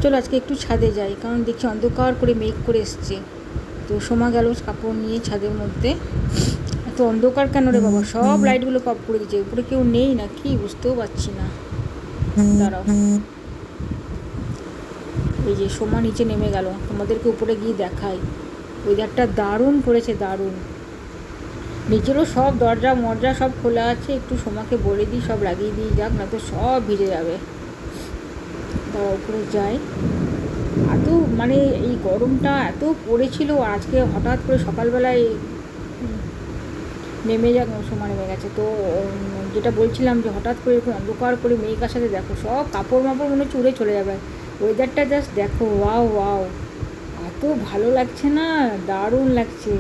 চলো আজকে একটু ছাদে যাই, কারণ দেখছি অন্ধকার করে মেঘ করে এসছে। তো সোমা গেল কাপড় নিয়ে ছাদের মধ্যে। এত অন্ধকার কেন রে বাবা, সব লাইটগুলো অফ করে দিচ্ছে, উপরে কেউ নেই না কি বুঝতেও পারছি না। দাঁড়াও, এই যে সোমা নিচে নেমে গেল, তোমাদেরকে উপরে গিয়ে দেখাই। ওয়েদারটা দারুণ করেছে, দারুণ। নিচেরও সব দরজা মরজা সব খোলা আছে, একটু সোমাকে বলে দিই সব লাগিয়ে দিয়ে যাক, না তো সব ভিজে যাবে। দাঁড়া উপরে যাই। এত মানে এই গরমটা এত পড়েছিল, আজকে হঠাৎ করে সকালবেলায় নেমে যাক সময় নেমে গেছে। তো যেটা বলছিলাম যে হঠাৎ করে এরকম অন্ধকার করে মেঘ আসাতে দেখো সব কাপড় মাপড় মনে হচ্ছে উড়ে চলে যাবে। ওয়েদারটা জাস্ট দেখো, ওয়াও ওয়াও, এত ভালো লাগছে না, দারুণ লাগছে।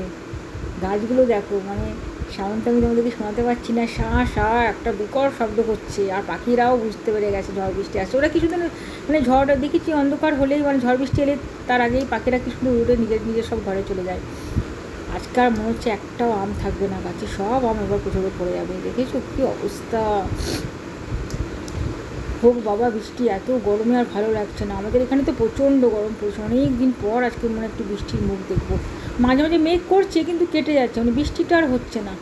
গাছগুলো দেখো, মানে সাউন্ডটা আমি তোমাদেরকে শোনাতে পারছি না, শা একটা বিকট শব্দ করছে। আর পাখিরাও বুঝতে পেরে গেছে ঝড় বৃষ্টি আসছে। ওরা কিছুদিন মানে ঝড় দেখেছি অন্ধকার হলেই, মানে ঝড় বৃষ্টি এলে তার আগেই পাখিরা কি সুন্দর উড়ে নিজের সব ঘরে চলে যায়। আজকাল মনে হচ্ছে একটাও আম থাকবে না গাছে, সব আম এবার কোথাও পড়ে যাবে। দেখেছো কী অবস্থা। হোক বাবা বৃষ্টি, এত গরমে আর ভালো লাগছে না। আমাদের এখানে তো প্রচণ্ড গরম পড়েছে, অনেক দিন পর আজকে মনে একটু বৃষ্টির মুখ দেখবো। মাঝে মাঝে মেঘ করছে কিন্তু কেটে যাচ্ছে, মানে বৃষ্টিটা আর হচ্ছে না।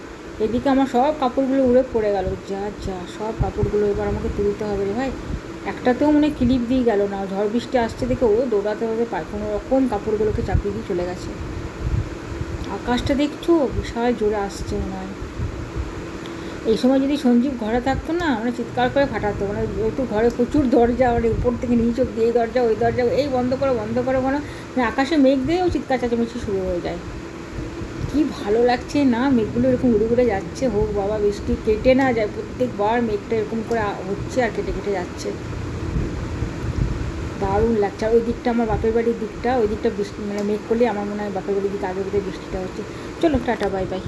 এদিকে আমার সব কাপড়গুলো উড়ে পড়ে গেল, যা যা সব কাপড়গুলো এবার আমাকে তুলতে হবে রে ভাই। একটাতেও মনে ক্লিপ দিয়ে গেল না, ঝড় বৃষ্টি আসছে দেখে ও দৌড়াতে পায়, কোনো রকম কাপড়গুলোকে চাপিয়ে দিয়ে চলে গেছে। আকাশটা দেখছো বিশাল জোরে আসছে মনে হয়। এই সময় যদি সঞ্জীব ঘরে থাকতো না, মানে চিৎকার করে ফাটাতো, মানে একটু ঘরে প্রচুর দরজা, মানে উপর থেকে নিচ অব্দি এই দরজা ওই দরজা, এই বন্ধ করো বন্ধ করো, মানে আকাশে মেঘ দিয়েও চিৎকার চেঁচামেচি শুরু হয়ে যায়। কি ভালো লাগছে না, মেঘগুলো এরকম উড়ে উড়ে যাচ্ছে। হোক বাবা বৃষ্টি, কেটে না যায়, প্রত্যেকবার মেঘটা এরকম করে হচ্ছে আর কেটে কেটে যাচ্ছে, দারুণ লাগছে। আর ওই দিকটা আমার বাপের বাড়ির দিকটা, ওই দিকটা বৃষ্টি মানে মেঘ করলে আমার মনে হয় বাপের বাড়ির দিকে আগে বোধহয় বৃষ্টিটা হচ্ছে। চলো টাটা, বাই বাই।